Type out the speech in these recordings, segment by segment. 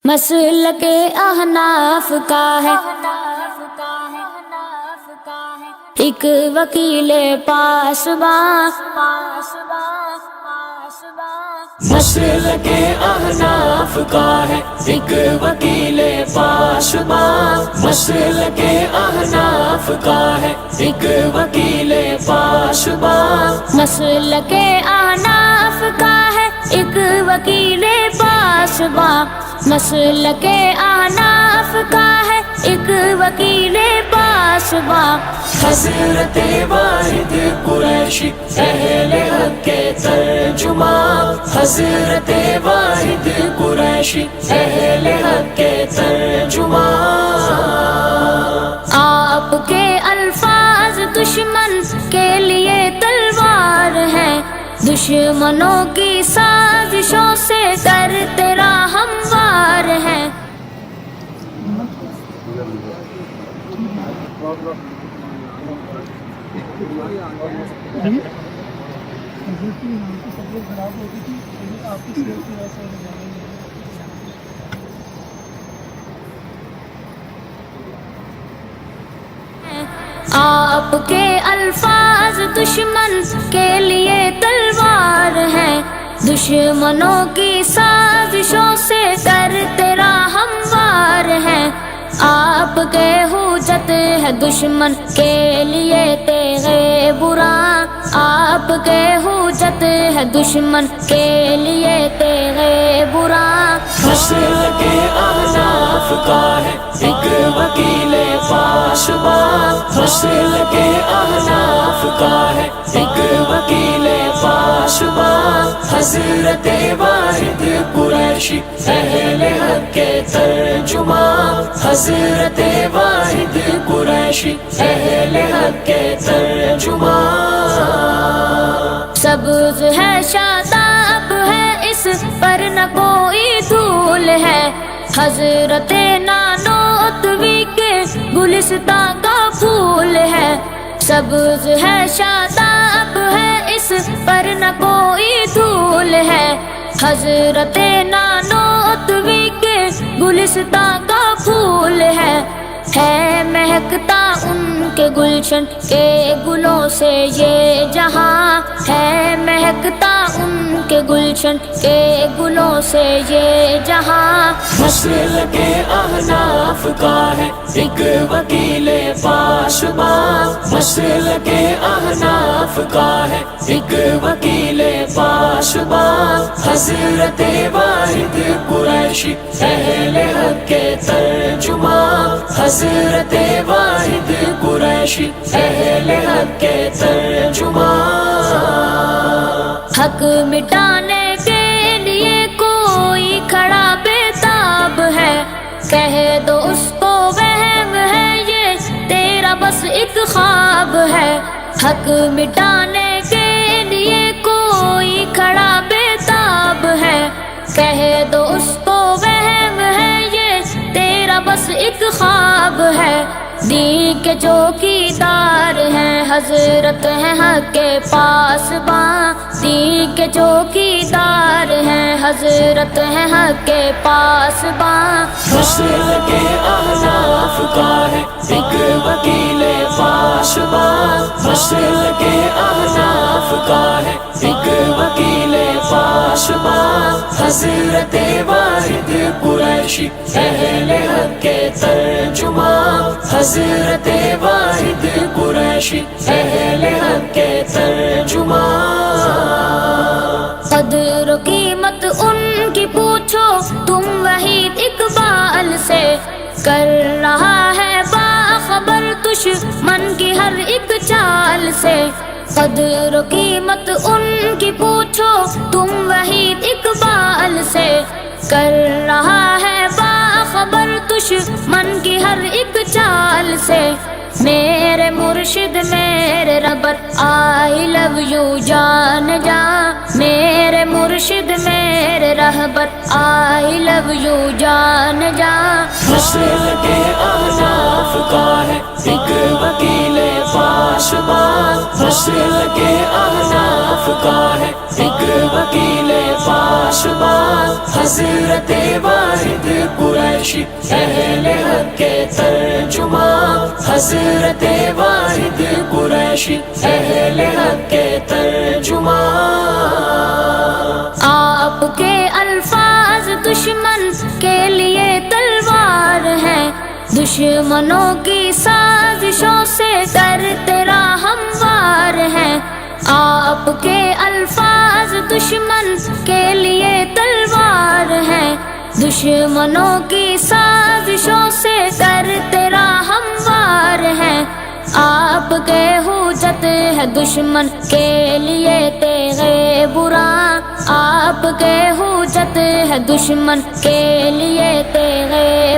مسلک احناف کا ہے ایک وکیل پاسباں، مسلک احناف کا ہے ایک وکیل پاسباں، مسلک احناف کا ہے ایک وکیل پاسباں، مسلک احناف کا ہے ایک وکیل پاسباں، مسلک احناف کا ہے ایک وکیل پاسباں، حضرت واحد قریشی اہل حق کے ترجماں، حضرت واحد قریشی اہل حق کے ترجماں، آپ کے الفاظ دشمن کے لیے تلوار ہیں، دشمنوں کی سازشوں سے در تیرا ہموار ہیں، آپ کے الفاظ دشمن کے لیے تلوار ہیں، دشمنوں کی سازشوں سے در تیرا ہموار ہیں، آپ کے حجت ہے دشمن کے لیے تیغ برا، آپ کے حجت ہے دشمن کے لیے تیغ برا، مسلک احناف کا ہے ایک وکیل پاسباں، مسلک احناف کا ہے ایک وکیل پاسباں، حضرت واحد قریشی اہل حق کے ترجماں، حضرت واحد قریشی اہل حق کے ترجماں، سبز ہے شاداب ہے اس پر نہ کوئی دھول ہے، حضرت نانوتوی کے گلستان کا پھول ہے، سبز ہے شاداب ہے اس پر نہ کوئی دھول ہے، حضرت نانوتوی کے گلستان کا پھول ہے مہکتا ان کے گلشن کے گلوں سے یہ جہاں، ہے مہکتا ان کے گلشن کے گلوں سے یہ جہاں، مسلک احناف کا ہے ایک وکیل پاسباں، مسلک احناف کا ہے ایک وکیل پاسباں، حضرت واحد قریشی اہل حق کے ترجماں، حضرت واحد قریشی اہل حق کے ترجماں، حق مٹانے کے لیے کوئی کھڑا بیتاب ہے، کہہ دو اس کو وہم ہے یہ تیرا بس ایک خواب ہے، حق مٹانے کے لیے کوئی کھڑا بیتاب ہے، کہہ دو اس کو وہم ہے یہ تیرا بس ایک خواب ہے، دین کے چوکیدار ہیں حضرت ہیں حق کے پاسباں، دین کے چوکیدار ہیں حضرت ہیں حق کے پاسباں، مسلک احناف کا ہے ایک وکیل پاسباں، مسلک احناف کا ہے ایک وکیل پاسباں، حضرت واحد قریشی اہل حق کے ترجماں، حضرت واحد قریشی اہل حق کے ترجماں، قدر و قیمت ان کی پوچھو تم وحید اقبال سے، کر رہا ہے باخبر دشمن کی ہر ایک چال سے، قدر و قیمت ان کی پوچھو تم وحید اقبال سے، کر رہا ہے باخبر دشمن کی ہر ایک چال سے، میرے مرشد میرے ربر آئی لو یو جان جا، میرے مرشد میرے رہبر آئی لو یو جان جا، مسلک احناف کا ہے ایک وکیل پاسباں، مسلک احناف کا ہے ایک وکیل پاسباں، حضرت واحد قریشی اہل حق کے ترجمان حضرت واحد قریشی اہل حق کے ترجمان آپ کے الفاظ دشمن کے لیے تلوار ہیں دشمنوں کی سازشوں سے ڈر تیرا ہموار ہے آپ کے الفاظ دشمن کے لیے تلوار ہے دشمنوں کی سازشوں سے ڈر تیرا ہموار ہے آپ کے حجت ہے دشمن کے لیے تیغ برا آپ کے حجت ہے دشمن کے لیے تیغ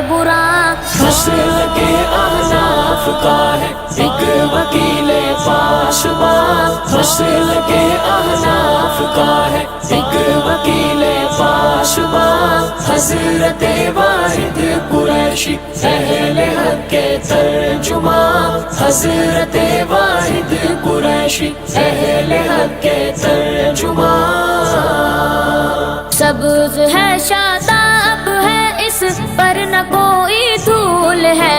برا نسل کے احناف کا ہے ایک وکیل پاسبان نسل کے احناف کا ہے ایک وکیل پاسبان حضرت واحد قریشی اہل حق کے ترجمان حضرت واحد قریشی اہل حق کے ترجمان سبز ہے شاداب ہے اس پر نہ کوئی دھول ہے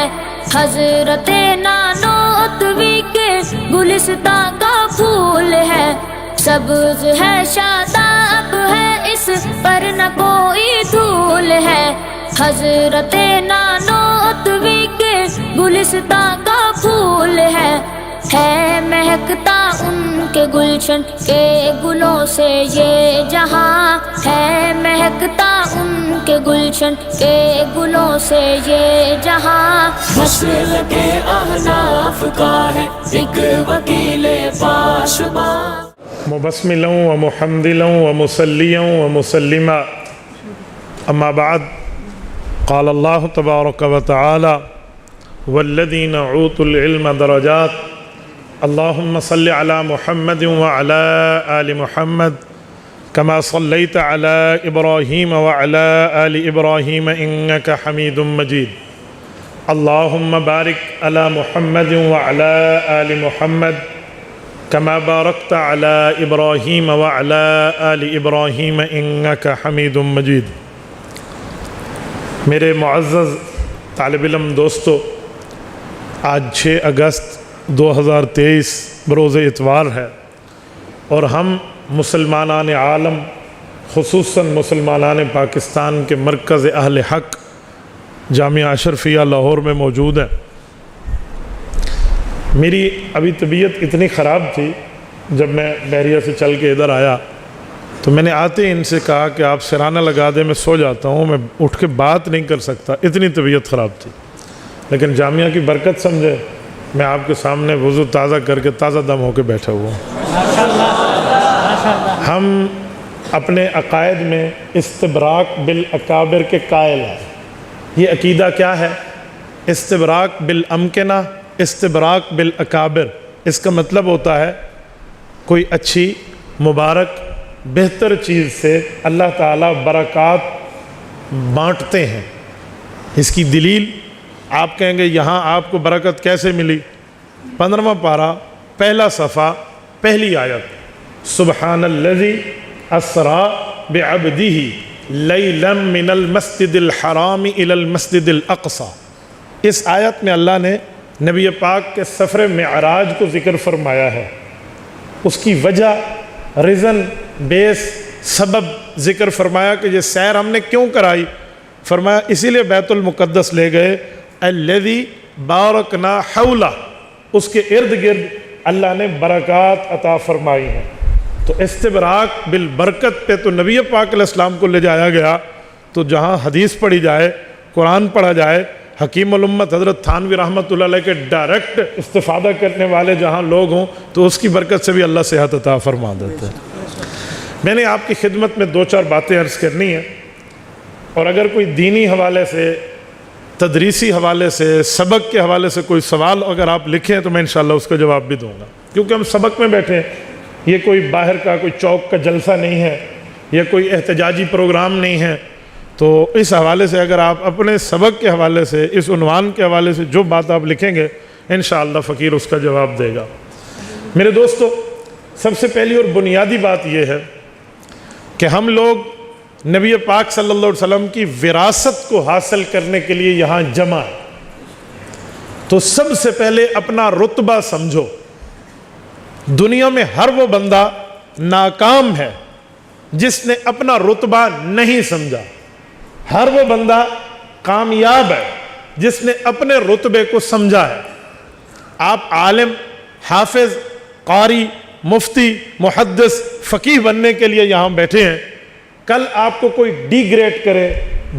حضرت نانوتوی کے گلستان کا پھول ہے سبز ہے شاداب ہے اس پر نہ کوئی دھول ہے حضرت نانوتوی کے گلستان کا پھول ہے مہکتا ان کے گلشن کے گلوں سے یہ جہاں ہے مہکتا ان کے گلشن کے گلوں سے یہ جہاں نسل کے احناف کا ہے ایک وکیل پاسبان مبسملا ومحمدلا ومصلیا ومسلما اما بعد قال اللہ تبارک وتعالی والذین اوتوا العلم درجات اللهم صل على محمد وعلى آل محمد كما صليت على إبراهيم وعلى آل إبراهيم إنك حميد مجيد اللهم بارك على محمد وعلى آل محمد كما باركت على إبراهيم وعلى آل إبراهيم إنك حميد مجيد میرے معزز طالب علم دوستو آج 6 اگست 2023 بروز اتوار ہے اور ہم مسلمانان عالم خصوصاً مسلمانان پاکستان کے مرکز اہل حق جامعہ اشرفیہ لاہور میں موجود ہیں میری ابھی طبیعت اتنی خراب تھی جب میں بحریہ سے چل کے ادھر آیا تو میں نے آتے ہی ان سے کہا کہ آپ سرانہ لگا دیں میں سو جاتا ہوں میں اٹھ کے بات نہیں کر سکتا اتنی طبیعت خراب تھی لیکن جامعہ کی برکت سمجھے میں آپ کے سامنے وضو تازہ کر کے تازہ دم ہو کے بیٹھا ہوا ہوں ہم اپنے عقائد میں استبراک بالاکابر کے قائل ہیں یہ عقیدہ کیا ہے استبراک بالامکنہ استبراک بالاکابر اس کا مطلب ہوتا ہے کوئی اچھی مبارک بہتر چیز سے اللہ تعالیٰ برکات بانٹتے ہیں اس کی دلیل آپ کہیں گے یہاں آپ کو برکت کیسے ملی 15واں پارہ پہلا صفحہ پہلی آیت سبحان الذی اسرا بعبدہ لیلا من المسجد الحرام الی المسجد الاقصی اس آیت میں اللہ نے نبی پاک کے سفر معراج کو ذکر فرمایا ہے اس کی وجہ ریزن بیس سبب ذکر فرمایا کہ یہ سیر ہم نے کیوں کرائی فرمایا اسی لیے بیت المقدس لے گئے الذی بارکنا حولہ اس کے ارد گرد اللہ نے برکات عطا فرمائی ہیں تو استبراک بالبرکت پہ تو نبی پاک علیہ السلام کو لے جایا گیا تو جہاں حدیث پڑھی جائے قرآن پڑھا جائے حکیم الامت حضرت تھانوی رحمۃ اللہ علیہ کے ڈائریکٹ استفادہ کرنے والے جہاں لوگ ہوں تو اس کی برکت سے بھی اللہ صحت عطا فرما دیتا ہے میں نے آپ کی خدمت میں 2-4 باتیں عرض کرنی ہیں اور اگر کوئی دینی حوالے سے تدریسی حوالے سے سبق کے حوالے سے کوئی سوال اگر آپ لکھیں تو میں انشاءاللہ اس کا جواب بھی دوں گا کیونکہ ہم سبق میں بیٹھے ہیں یہ کوئی باہر کا کوئی چوک کا جلسہ نہیں ہے یہ کوئی احتجاجی پروگرام نہیں ہے تو اس حوالے سے اگر آپ اپنے سبق کے حوالے سے اس عنوان کے حوالے سے جو بات آپ لکھیں گے انشاءاللہ فقیر اس کا جواب دے گا میرے دوستو سب سے پہلی اور بنیادی بات یہ ہے کہ ہم لوگ نبی پاک صلی اللہ علیہ وسلم کی وراثت کو حاصل کرنے کے لیے یہاں جمع ہے، تو سب سے پہلے اپنا رتبہ سمجھو۔ دنیا میں ہر وہ بندہ ناکام ہے جس نے اپنا رتبہ نہیں سمجھا، ہر وہ بندہ کامیاب ہے جس نے اپنے رتبے کو سمجھا ہے۔ آپ عالم، حافظ، قاری، مفتی، محدث، فقیہ بننے کے لیے یہاں بیٹھے ہیں، کل آپ کو کوئی ڈی گریڈ کرے،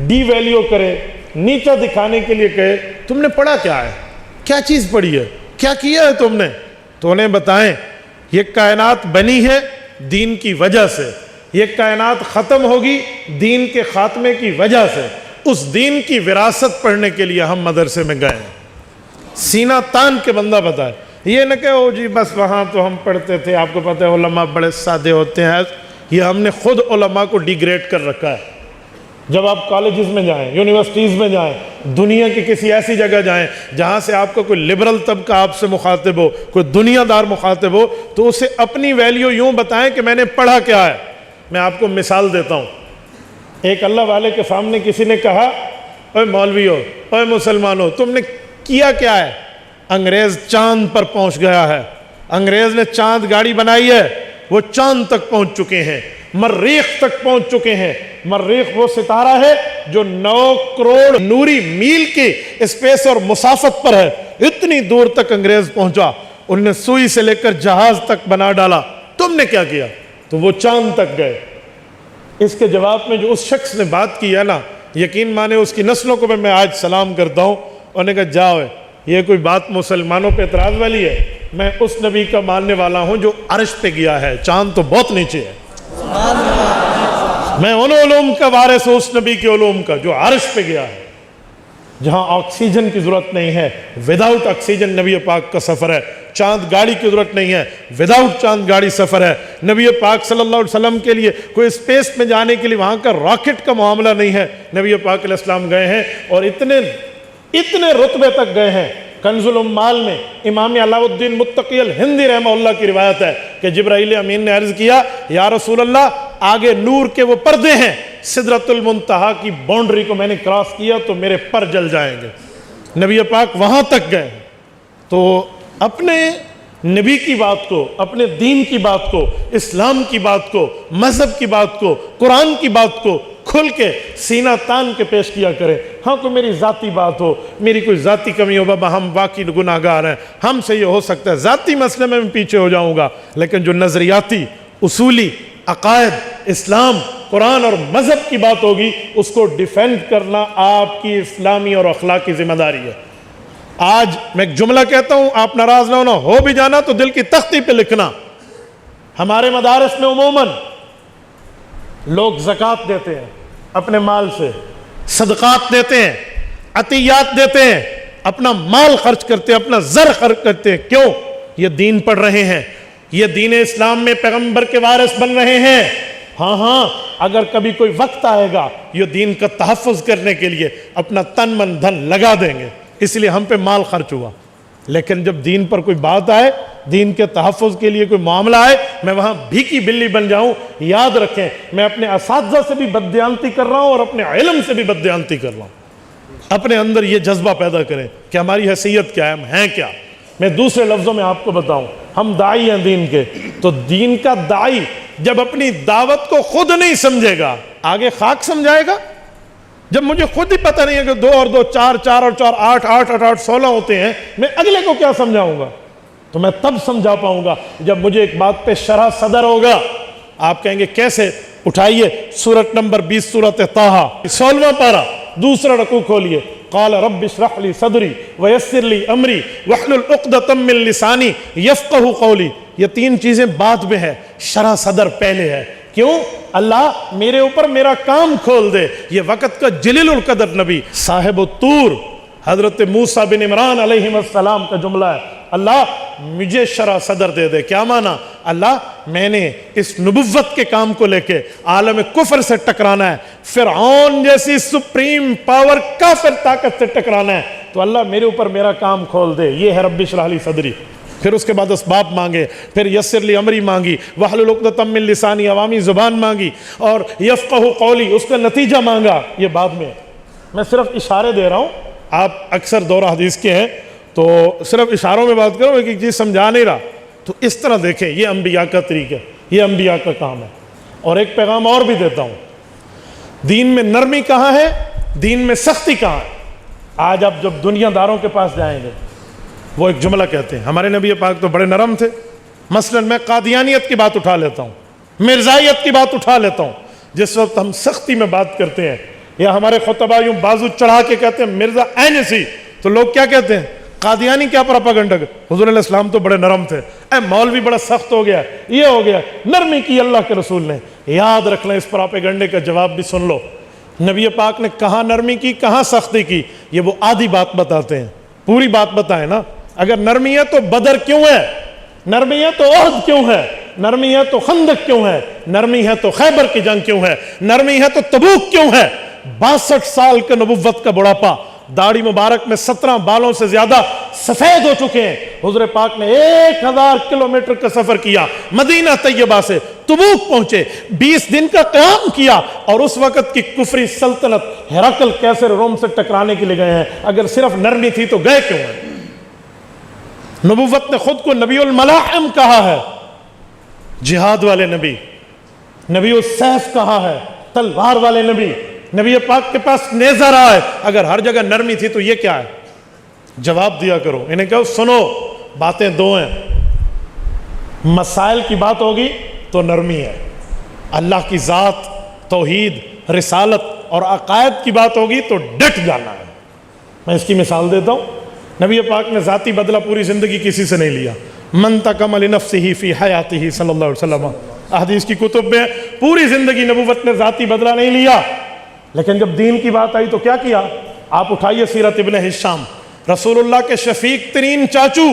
ڈی ویلیو کرے، نیچا دکھانے کے لیے کہے تم نے پڑھا کیا ہے، کیا چیز پڑھی ہے، کیا کیا ہے تم نے، تو انہیں بتائیں یہ کائنات بنی ہے دین کی وجہ سے، یہ کائنات ختم ہوگی دین کے خاتمے کی وجہ سے۔ اس دین کی وراثت پڑھنے کے لیے ہم مدرسے میں گئے ہیں۔ سینہ تان کے بندہ بتائے، یہ نہ کہ او جی بس وہاں تو ہم پڑھتے تھے، آپ کو پتہ ہے علماء بڑے سادے ہوتے ہیں، یہ ہم نے خود علماء کو ڈی گریڈ کر رکھا ہے۔ جب آپ کالجز میں جائیں، یونیورسٹیز میں جائیں، دنیا کی کسی ایسی جگہ جائیں جہاں سے آپ کو کوئی لبرل طبقہ آپ سے مخاطب ہو، کوئی دنیا دار مخاطب ہو، تو اسے اپنی ویلیو یوں بتائیں کہ میں نے پڑھا کیا ہے۔ میں آپ کو مثال دیتا ہوں، ایک اللہ والے کے سامنے کسی نے کہا اے مولویو، اے مسلمانوں، تم نے کیا کیا ہے؟ انگریز چاند پر پہنچ گیا ہے، انگریز نے چاند گاڑی بنائی ہے، وہ چاند تک پہنچ چکے ہیں، مریخ تک پہنچ چکے ہیں۔ مریخ وہ ستارہ ہے جو 9 کروڑ نوری میل کی اسپیس اور مسافت پر ہے، اتنی دور تک انگریز پہنچا، انہوں نے سوئی سے لے کر جہاز تک بنا ڈالا، تم نے کیا کیا؟ تو وہ چاند تک گئے۔ اس کے جواب میں جو اس شخص نے بات کی ہے نا، یقین مانے اس کی نسلوں کو میں آج سلام کرتا ہوں، انہوں نے کہا جاؤ یہ کوئی بات مسلمانوں پہ اعتراض والی ہے، میں اس نبی کا ماننے والا ہوں جو عرش پہ گیا ہے، چاند تو بہت نیچے ہے۔ میں ان علوم کا وارث ہوں، اس نبی کے علوم کا جو عرش پہ گیا ہے، جہاں آکسیجن کی ضرورت نہیں ہے، وداؤٹ آکسیجن نبی پاک کا سفر ہے۔ چاند گاڑی کی ضرورت نہیں ہے، وداؤٹ چاند گاڑی سفر ہے۔ نبی پاک صلی اللہ علیہ وسلم کے لیے کوئی اسپیس میں جانے کے لیے وہاں کا راکٹ کا معاملہ نہیں ہے، نبی پاک علیہ السلام گئے ہیں اور اتنے رتبے تک گئے ہیں۔ کنز العمال میں امام علاء الدین متقی الہندی رحمہ اللہ کی روایت ہے کہ جبرائیل امین نے عرض کیا یا رسول اللہ، آگے نور کے وہ پردے ہیں، سدرۃ المنتہا کی باؤنڈری کو میں نے کراس کیا تو میرے پر جل جائیں گے۔ نبی پاک وہاں تک گئے۔ تو اپنے نبی کی بات کو، اپنے دین کی بات کو، اسلام کی بات کو، مذہب کی بات کو، قرآن کی بات کو کھل کے سینہ تان کے پیش کیا کرے۔ ہاں کوئی میری ذاتی بات ہو، میری کوئی ذاتی کمی ہو، بابا ہم واقعی گناہگار ہیں، ہم سے یہ ہو سکتا ہے، ذاتی مسئلے میں پیچھے ہو جاؤں گا، لیکن جو نظریاتی، اصولی، عقائد، اسلام، قرآن اور مذہب کی بات ہوگی، اس کو ڈیفینڈ کرنا آپ کی اسلامی اور اخلاقی ذمہ داری ہے۔ آج میں ایک جملہ کہتا ہوں، آپ ناراض نہ ہونا، ہو بھی جانا تو دل کی تختی پہ لکھنا۔ ہمارے مدارس میں عموماً لوگ زکوٰۃ دیتے ہیں، اپنے مال سے صدقات دیتے ہیں، عطیات دیتے ہیں، اپنا مال خرچ کرتے ہیں، اپنا زر خرچ کرتے ہیں۔ کیوں؟ یہ دین پڑھ رہے ہیں، یہ دین اسلام میں پیغمبر کے وارث بن رہے ہیں۔ ہاں اگر کبھی کوئی وقت آئے گا یہ دین کا تحفظ کرنے کے لیے اپنا تن من دھن لگا دیں گے، اس لیے ہم پہ مال خرچ ہوا۔ لیکن جب دین پر کوئی بات آئے، دین کے تحفظ کے لیے کوئی معاملہ آئے، میں وہاں بھیکی بلی بن جاؤں۔ یاد رکھیں، میں اپنے اساتذہ سے بھی بددیانتی کر رہا ہوں اور اپنے علم سے بھی بددیانتی کر رہا ہوں۔ اپنے اندر یہ جذبہ پیدا کریں کہ ہماری حیثیت کیا ہے، ہم ہیں کیا۔ میں دوسرے لفظوں میں آپ کو بتاؤں، ہم داعی ہیں دین کے، تو دین کا داعی جب اپنی دعوت کو خود نہیں سمجھے گا، آگے خاک سمجھائے گا۔ جب مجھے خود ہی پتہ نہیں ہے کہ 2 اور 2 4، 4 اور 4 8، 8 اور 8 16 ہوتے ہیں، میں اگلے کو کیا سمجھاؤں گا؟ تو میں تب سمجھا پاؤں گا جب مجھے ایک بات پہ شرح صدر ہوگا۔ آپ کہیں گے کیسے؟ اٹھائیے سورت نمبر 20 سورت طٰہٰ 16واں پارہ، دوسرا رکوع کھولیے۔ قال رب اشرح لي صدري ويسر لي امري واحلل عقدة من لساني يفقهوا قولي۔ یہ 3 چیزیں بعد میں ہے، شرح صدر پہلے ہے۔ کیوں؟ اللہ میرے اوپر میرا کام کھول دے۔ یہ وقت کا جلیل القدر نبی صاحب الطور حضرت موسیٰ بن عمران علیہ السلام کا جملہ ہے، اللہ مجھے شرح صدر دے دے۔ کیا معنی؟ اللہ میں نے اس نبوت کے کام کو لے کے عالم کفر سے ٹکرانا ہے، فرعون جیسی سپریم پاور کافر طاقت سے ٹکرانا ہے، تو اللہ میرے اوپر میرا کام کھول دے۔ یہ ہے رب اشرح لی صدری۔ پھر اس کے بعد اسباب مانگے، پھر یسر لی امری مانگی، واحلل عقدۃ من لسانی عوامی زبان مانگی، اور یفقہوا قولی اس کا نتیجہ مانگا. یہ بعد میں، میں صرف اشارے دے رہا ہوں، آپ اکثر دورہ حدیث کے ہیں تو صرف اشاروں میں بات کرو، ایک ایک چیز سمجھا نہیں رہا. تو اس طرح دیکھیں، یہ انبیاء کا طریقہ ہے، یہ انبیاء کا کام ہے. اور ایک پیغام اور بھی دیتا ہوں، دین میں نرمی کہاں ہے، دین میں سختی کہاں ہے. آج آپ جب دنیا داروں کے پاس جائیں گے وہ ایک جملہ کہتے ہیں، ہمارے نبی پاک تو بڑے نرم تھے. مثلا میں قادیانیت کی بات اٹھا لیتا ہوں، مرزائیت کی بات اٹھا لیتا ہوں. جس وقت ہم سختی میں بات کرتے ہیں یا ہمارے خطبہ یوں بازو چڑھا کے کہتے ہیں مرزا این سی، تو لوگ کیا کہتے ہیں، قادیانی کیا پراپاگنڈا. حضور علیہ السلام تو بڑے نرم تھے، اے مولوی بڑا سخت ہو گیا، یہ ہو گیا. نرمی کی اللہ کے رسول نے. یاد رکھ لیں، اس پراپاگنڈے کا جواب بھی سن لو. نبی پاک نے کہاں نرمی کی، کہاں سختی کی، یہ وہ آدھی بات بتاتے ہیں، پوری بات بتائیں نا. اگر نرمی ہے تو بدر کیوں ہے، نرمی ہے تو احد کیوں ہے، نرمی ہے تو خندق کیوں ہے، نرمی ہے تو خیبر کی جنگ کیوں ہے، نرمی ہے تو تبوک کیوں ہے. 62 سال کا نبوت کا بڑھاپا، داڑھی مبارک میں 17 بالوں سے زیادہ سفید ہو چکے ہیں. حضور پاک نے 1000 کلومیٹر کا سفر کیا، مدینہ طیبہ سے تبوک پہنچے، 20 دن کا قیام کیا. اور اس وقت کی کفری سلطنت ہرقل کیسر روم سے ٹکرانے کے لیے گئے ہیں. اگر صرف نرمی تھی تو گئے کیوں ہیں. نبوت نے خود کو نبی الملاحم کہا ہے، جہاد والے نبی. نبی السیف کہا ہے، تلوار والے نبی. نبی پاک کے پاس نیزہ رہا ہے. اگر ہر جگہ نرمی تھی تو یہ کیا ہے، جواب دیا کرو. انہیں کہو سنو، باتیں دو ہیں، مسائل کی بات ہوگی تو نرمی ہے، اللہ کی ذات، توحید، رسالت اور عقائد کی بات ہوگی تو ڈٹ جانا ہے. میں اس کی مثال دیتا ہوں. نبی پاک نے ذاتی بدلہ پوری زندگی کسی سے نہیں لیا. من تکم لنفسہ فی حیاتہ صلی اللہ علیہ وسلم، احادیث کی کتب میں پوری زندگی نبوت نے ذاتی بدلہ نہیں لیا. لیکن جب دین کی بات آئی تو کیا کیا. آپ اٹھائیے سیرت ابن ہشام، رسول اللہ کے شفیق ترین چاچو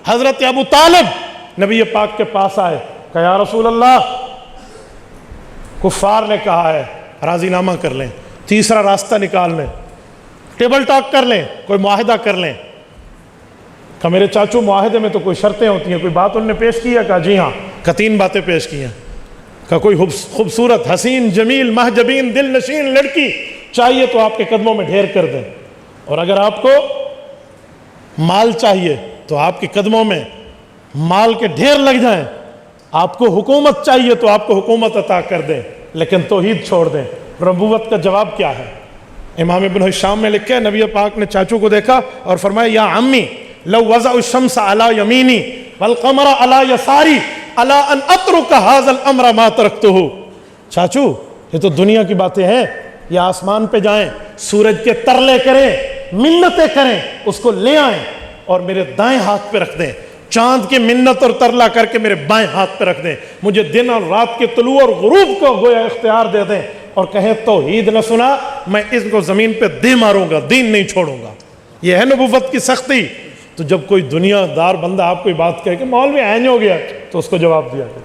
حضرت ابو طالب نبی پاک کے پاس آئے، کہ یا رسول اللہ، کفار نے کہا ہے راضی نامہ کر لیں، تیسرا راستہ نکال لیں، ٹیبل ٹاک کر لیں، کوئی معاہدہ کر لیں. کہ میرے چاچو معاہدے میں تو کوئی شرطیں ہوتی ہیں، کوئی بات انہوں نے پیش کی ہے؟ کہا جی ہاں. کہ 3 باتیں پیش کی ہیں. کہ کوئی خوبصورت، حسین، جمیل، مہجبین، دل نشین لڑکی چاہیے تو آپ کے قدموں میں ڈھیر کر دیں، اور اگر آپ کو مال چاہیے تو آپ کے قدموں میں مال کے ڈھیر لگ جائیں. آپ کو حکومت چاہیے تو آپ کو حکومت عطا کر دیں، لیکن توحید چھوڑ دیں. نبوت کا جواب کیا ہے؟ امام ابن ہشام میں لکھا ہے، نبی پاک نے چاچو کو دیکھا اور فرمایا یا عمی لو وضع الشمس علی یمینی والقمر علی یساری الا ان اترک هذا الامر ما ترکتہ. چاچو، یہ تو دنیا کی باتیں ہیں، یا آسمان پہ جائیں، سورج کے ترلے کریں، منتیں کریں، اس کو لے آئیں اور میرے دائیں ہاتھ پہ رکھ دیں، چاند کی منت اور ترلا کر کے میرے بائیں ہاتھ پہ رکھ دیں، مجھے دن اور رات کے طلوع اور غروب کو گویا اختیار دے دیں، اور کہیں توحید نہ سنا میں اس کو زمین پہ دے ماروں گا، دین نہیں چھوڑوں گا. یہ ہے نبوت کی سختی. تو جب کوئی دنیا دار بندہ آپ کوئی بات کہے کہ مولوی عین ہو گیا، تو اس کو جواب دیا کرے.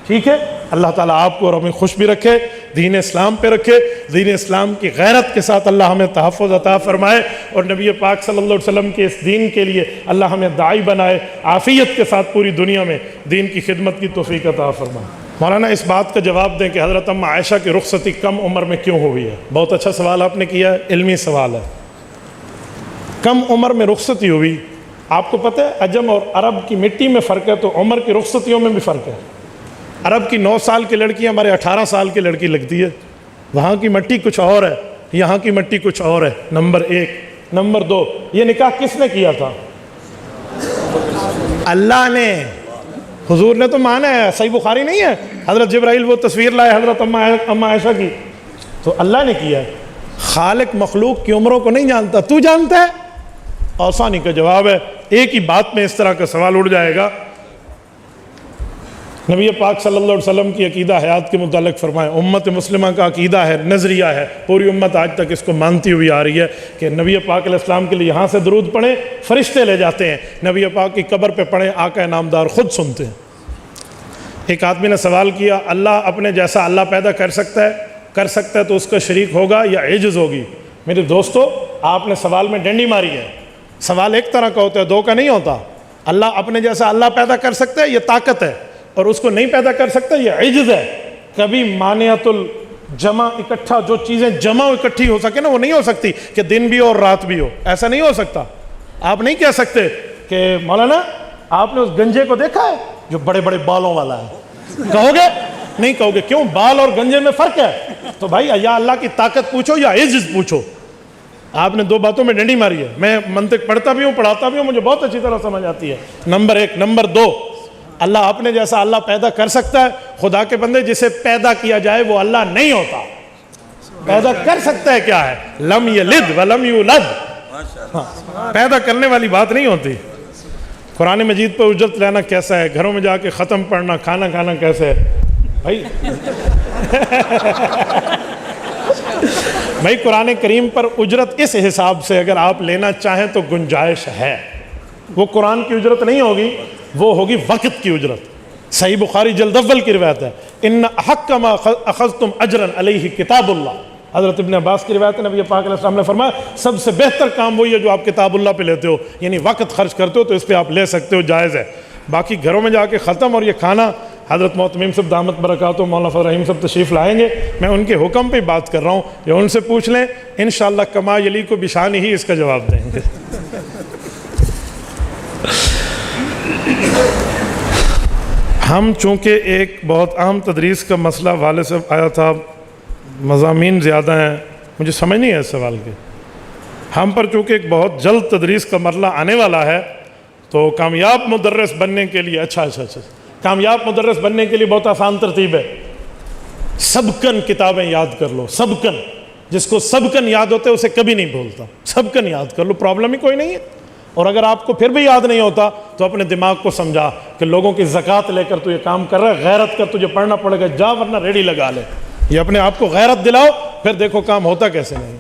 ٹھیک ہے، اللہ تعالیٰ آپ کو اور ہمیں خوش بھی رکھے، دین اسلام پہ رکھے، دین اسلام کی غیرت کے ساتھ اللہ ہمیں تحفظ عطا فرمائے، اور نبی پاک صلی اللہ علیہ وسلم کے اس دین کے لیے اللہ ہمیں داعی بنائے، عافیت کے ساتھ پوری دنیا میں دین کی خدمت کی توفیق عطا فرمائے. مولانا اس بات کا جواب دیں کہ حضرت اماں عائشہ کی رخصتی کم عمر میں کیوں ہوئی ہے. بہت اچھا سوال آپ نے کیا ہے، علمی سوال ہے. کم عمر میں رخصتی ہوئی. آپ کو پتہ ہے عجم اور عرب کی مٹی میں فرق ہے، تو عمر کی رخصتیوں میں بھی فرق ہے. عرب کی 9 سال کی لڑکی ہمارے 18 سال کی لڑکی لگتی ہے. وہاں کی مٹی کچھ اور ہے، یہاں کی مٹی کچھ اور ہے. نمبر 1. نمبر 2، یہ نکاح کس نے کیا تھا؟ اللہ نے. حضور نے تو مانا ہے، صحیح بخاری نہیں ہے، حضرت جبرائیل وہ تصویر لائے حضرت اماں عائشہ کی، تو اللہ نے کیا ہے. خالق مخلوق کی عمروں کو نہیں جانتا، تو جانتا ہے؟ آسانی کا جواب ہے، ایک ہی بات میں اس طرح کا سوال اٹھ جائے گا. نبی پاک صلی اللہ علیہ وسلم کی عقیدہ حیات کے متعلق فرمائیں. امت مسلمہ کا عقیدہ ہے، نظریہ ہے، پوری امت آج تک اس کو مانتی ہوئی آ رہی ہے کہ نبی پاک علیہ السلام کے لیے یہاں سے درود پڑھیں، فرشتے لے جاتے ہیں، نبی پاک کی قبر پہ پڑھیں، آقا نامدار خود سنتے ہیں. ایک آدمی نے سوال کیا، اللہ اپنے جیسا اللہ پیدا کر سکتا ہے تو اس کا شریک ہوگا یا عجز ہوگی؟ میرے دوستو، آپ نے سوال میں ڈنڈی ماری ہے. سوال ایک طرح کا ہوتا ہے، 2 کا نہیں ہوتا. اللہ اپنے جیسا اللہ پیدا کر سکتا ہے، یہ طاقت ہے، اور اس کو نہیں پیدا کر سکتا، یہ عجز ہے۔ کبھی مانعت الجمع اکٹھا، جو چیزیں جمع اکٹھی ہو سکے نا، وہ نہیں ہو سکتی کہ دن بھی ہو اور رات بھی ہو، ایسا نہیں ہو سکتا۔ آپ نہیں کہہ سکتے کہ مولانا آپ نے اس گنجے کو دیکھا ہے جو بڑے بڑے بالوں والا ہے، کہو گے؟ نہیں کہو گے، کیوں؟ بال اور گنجے میں فرق ہے۔ تو بھائی یا اللہ کی طاقت پوچھو یا عجز پوچھو۔ آپ نے دو باتوں میں ڈنڈی ماری ہے۔ میں منطق پڑھتا بھی ہوں، پڑھاتا بھی ہوں، مجھے بہت اچھی طرح سمجھ آتی ہے۔ نمبر ایک۔ نمبر دو، اللہ اپنے جیسا اللہ پیدا کر سکتا ہے۔ خدا کے بندے، جسے پیدا کیا جائے وہ اللہ نہیں ہوتا، پیدا کر سکتا ہے کیا ہے؟ لم یلد ولم یولد، پیدا کرنے والی بات نہیں ہوتی۔ قرآن مجید پہ اجرت لینا کیسا ہے؟ گھروں میں جا کے ختم پڑھنا، کھانا کھانا کیسے ہے بھائی؟ بھائی قرآن کریم پر اجرت اس حساب سے اگر آپ لینا چاہیں تو گنجائش ہے۔ وہ قرآن کی اجرت نہیں ہوگی، وہ ہوگی وقت کی اجرت۔ صحیح بخاری جلد اول کی روایت ہے، ان احق ما اخذتم اجرا علیہ کتاب اللہ۔ حضرت ابن عباس کی روایت ہے، نبی پاک علیہ السلام نے فرمایا سب سے بہتر کام وہی ہے جو آپ کتاب اللہ پہ لیتے ہو، یعنی وقت خرچ کرتے ہو، تو اس پہ آپ لے سکتے ہو، جائز ہے۔ باقی گھروں میں جا کے ختم اور یہ کھانا، حضرت معتمیم صاحب دامت برکاتہ، مولانا فضل رحیم صاحب تشریف لائیں گے، میں ان کے حکم پہ بات کر رہا ہوں، یا ان سے پوچھ لیں، انشاءاللہ کما یلیق بشانہ ہی اس کا جواب دیں گے۔ ہم چونکہ ایک بہت عام تدریس کا مسئلہ والد صاحب آیا تھا، مضامین زیادہ ہیں، مجھے سمجھ نہیں ہے اس سوال کے۔ ہم پر چونکہ ایک بہت جلد تدریس کا مرحلہ آنے والا ہے، تو کامیاب مدرس بننے کے لیے اچھا کامیاب مدرس بننے کے لیے بہت آسان ترتیب ہے۔ سبکن کتابیں یاد کر لو، سبکن، جس کو سبکن یاد ہوتا ہے اسے کبھی نہیں بھولتا، سبکن یاد کر لو، پرابلم ہی کوئی نہیں ہے۔ اور اگر آپ کو پھر بھی یاد نہیں ہوتا تو اپنے دماغ کو سمجھا کہ لوگوں کی زکوٰۃ لے کر تو یہ کام کر رہا ہے، غیرت کر، تجھے پڑھنا پڑے گا، جا ورنہ ریڈی لگا لے۔ یہ اپنے آپ کو غیرت دلاؤ، پھر دیکھو کام ہوتا کیسے نہیں۔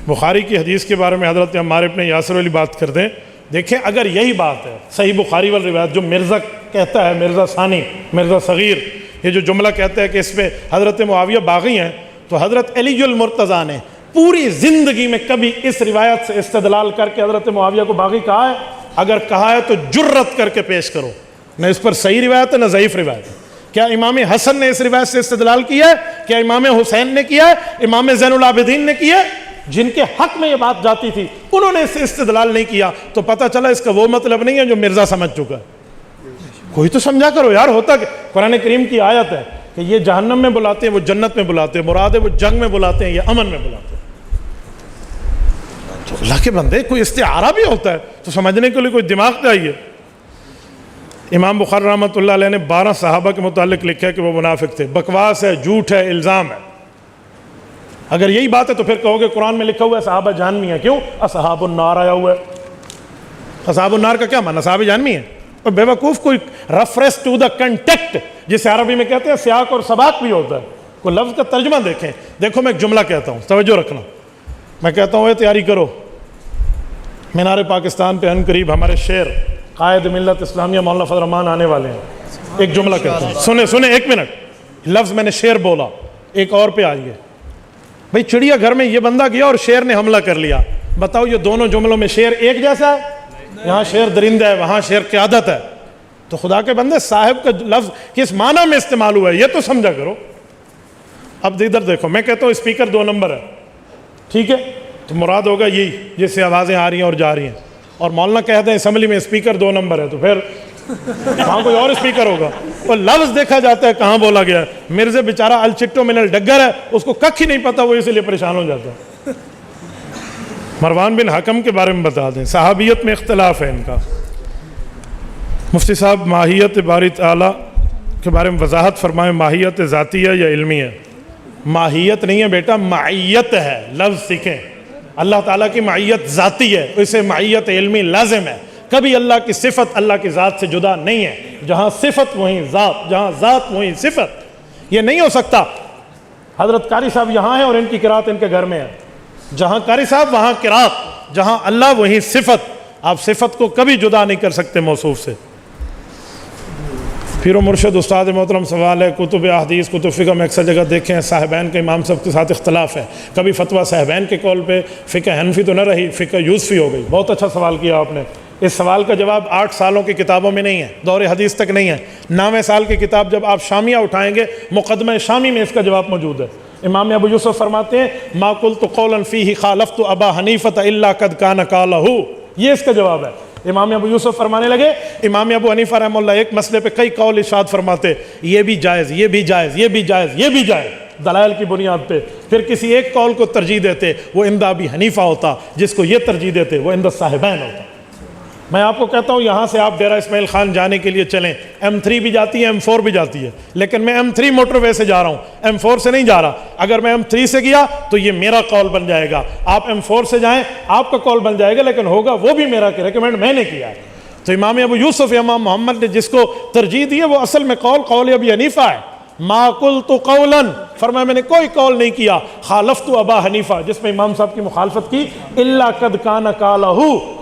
بخاری کی حدیث کے بارے میں حضرت عمار ابن یاسر والی بات کر دیں۔ دیکھیں اگر یہی بات ہے، صحیح بخاری والی روایت جو مرزا کہتا ہے، مرزا ثانی، مرزا صغیر، یہ جو جملہ کہتا ہے کہ اس پہ حضرت معاویہ باغی ہیں، تو حضرت علی المرتضیٰ نے پوری زندگی میں کبھی اس روایت سے استدلال کر کے حضرت معاویہ کو باغی کہا ہے؟ اگر کہا ہے تو جرت کر کے پیش کرو، نہ اس پر صحیح روایت ہے نہ ضعیف روایت ہے۔ کیا امام حسن نے اس روایت سے استدلال کیا ہے؟ کیا امام حسین نے کیا ہے؟ امام زین العابدین نے کیا ہے؟ جن کے حق میں یہ بات جاتی تھی انہوں نے اس سے استدلال نہیں کیا، تو پتہ چلا اس کا وہ مطلب نہیں ہے جو مرزا سمجھ چکا ہے۔ کوئی تو سمجھا کرو یار، ہوتا کہ قرآن کریم کی آیت ہے کہ یہ جہنم میں بلاتے ہیں، وہ جنت میں بلاتے ہیں، مراد ہے وہ جنگ میں بلاتے ہیں، یہ امن میں بلاتے ہیں۔ تو اللہ کے بندے، کوئی استعارہ بھی ہوتا ہے تو سمجھنے کے لیے کوئی دماغ چاہیے۔ امام بخاری رحمۃ اللہ علیہ نے 12 صحابہ کے متعلق لکھا ہے کہ وہ منافق تھے، بکواس ہے، جھوٹ ہے، الزام ہے۔ اگر یہی بات ہے تو پھر کہو گے قرآن میں لکھا ہوا ہے صحابہ جہنمی ہیں، کیوں؟ اصحاب النار آیا ہوا ہے۔ اصحاب النار کا کیا معنی؟ صحابہ جہنمی ہیں؟ اور بے وقوف، کوئی ریفرنس ٹو دا کنٹیکٹ، جسے عربی میں کہتے ہیں سیاق اور سباق بھی ہوتا ہے، کوئی لفظ کا ترجمہ دیکھیں۔ دیکھو میں ایک جملہ کہتا ہوں، توجہ رکھنا، میں کہتا ہوں تیاری کرو، مینار پاکستان پہ ان قریب ہمارے شیر قائد ملت اسلامیہ مولانا فضل الرحمان آنے والے ہیں۔ ایک جملہ کہتا ہوں، سنیں ایک منٹ، لفظ میں نے شیر بولا، ایک اور پہ آئیے۔ بھئی چڑیا گھر میں یہ بندہ گیا اور شیر نے حملہ کر لیا، بتاؤ یہ دونوں جملوں میں شیر ایک جیسا ہے؟ یہاں شیر درندہ ہے، وہاں شیر قیادت ہے۔ تو خدا کے بندے، صاحب کا لفظ کس معنی میں استعمال ہوا ہے یہ تو سمجھا کرو۔ اب ادھر دیکھو، میں کہتا ہوں اسپیکر 2 نمبر ہے، ٹھیک ہے، تو مراد ہوگا یہی جس سے آوازیں آ رہی ہیں اور جا رہی ہیں، اور مولانا کہتے ہیں اسمبلی میں اسپیکر 2 نمبر ہے، تو پھر وہاں کوئی اور اسپیکر ہوگا۔ اور لفظ دیکھا جاتا ہے کہاں بولا گیا ہے۔ مرزا بیچارہ الچٹو من الڈگر ہے، اس کو ککھ ہی نہیں پتا، وہ اسی لیے پریشان ہو جاتا ہے۔ مروان بن حکم کے بارے میں بتا دیں، صحابیت میں اختلاف ہے ان کا۔ مفتی صاحب ماہیت باری تعالیٰ کے بارے میں وضاحت فرمائیں، ماہیت ذاتی ہے یا علمی ہے؟ ماہیت نہیں ہے بیٹا، معیت ہے، لفظ سیکھیں۔ اللہ تعالیٰ کی معیت ذاتی ہے، اسے معیت علمی لازم ہے۔ کبھی اللہ کی صفت اللہ کی ذات سے جدا نہیں ہے، جہاں صفت وہیں ذات، جہاں ذات وہیں صفت، یہ نہیں ہو سکتا۔ حضرت قاری صاحب یہاں ہیں اور ان کی قرات ان کے گھر میں ہے، جہاں قاری صاحب وہاں قرات، جہاں اللہ وہیں صفت، آپ صفت کو کبھی جدا نہیں کر سکتے موصوف سے۔ پیر و مرشد استاد محترم سوال ہے، کتب احادیث کتب فقہ میں اکثر جگہ دیکھیں ہیں صاحبین کے امام صاحب کے ساتھ اختلاف ہے، کبھی فتویٰ صاحبین کے قول پہ فقہ حنفی تو نہ رہی، فقہ یوسفی ہو گئی۔ بہت اچھا سوال کیا آپ نے۔ اس سوال کا جواب 8 سالوں کی کتابوں میں نہیں ہے، دور حدیث تک نہیں ہے۔ 9ویں سال کی کتاب جب آپ شامیہ اٹھائیں گے، مقدمہ شامی میں اس کا جواب موجود ہے۔ امام ابو یوسف فرماتے ہیں ما قلت قولا فیہ خالفت ابا حنیفۃ الا قد کان قالہ، یہ اس کا جواب ہے۔ امام ابو یوسف فرمانے لگے، امام ابو حنیفہ رحمہ اللہ ایک مسئلے پہ کئی قول ارشاد فرماتے، یہ بھی جائز، یہ بھی جائز، یہ بھی جائز، یہ بھی جائز، دلائل کی بنیاد پہ۔ پھر کسی ایک قول کو ترجیح دیتے، وہ عند ابی حنیفہ ہوتا، جس کو یہ ترجیح دیتے وہ عند الصاحبین ہوتا۔ میں آپ کو کہتا ہوں یہاں سے آپ ڈیرہ اسماعیل خان جانے کے لیے چلیں، M3 بھی جاتی ہے، M4 بھی جاتی ہے، لیکن میں M3 موٹر وے سے جا رہا ہوں، M4 سے نہیں جا رہا۔ اگر میں M3 سے گیا تو یہ میرا قول بن جائے گا، آپ M4 سے جائیں آپ کا قول بن جائے گا، لیکن ہوگا وہ بھی میرا کہ ریکمینڈ میں نے کیا ہے۔ تو امام ابو یوسف یا امام محمد نے جس کو ترجیح دی ہے وہ اصل میں قول ابی حنیفہ ہے۔ ما قلت قولا، فرمایا میں نے کوئی قول نہیں کیا خالفت ابا حنیفہ جس میں امام صاحب کی مخالفت کی، الا قد کان قالہ،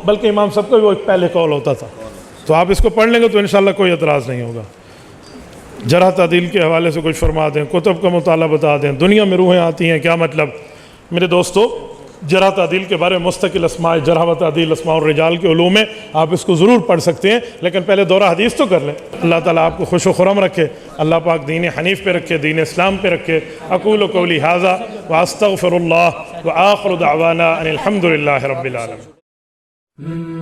بلکہ امام صاحب کا وہ ایک پہلے قول ہوتا تھا۔ تو آپ اس کو پڑھ لیں گے تو انشاءاللہ کوئی اعتراض نہیں ہوگا۔ جرح تعدیل کے حوالے سے کچھ فرما دیں، کتب کا مطالعہ بتا دیں، دنیا میں روحیں آتی ہیں کیا مطلب؟ میرے دوستو، جرح تعدیل کے بارے میں مستقل اسماء جرح و تعدیل اسماء الرجال کے علوم میں آپ اس کو ضرور پڑھ سکتے ہیں، لیکن پہلے دورہ حدیث تو کر لیں۔ اللہ تعالیٰ آپ کو خوش و خرم رکھے، اللہ پاک دین حنیف پہ رکھے، دین اسلام پہ رکھے۔ اقول قولی ھذا واستغفر اللہ وآخر دعوانا ان الحمد للہ رب العالمین۔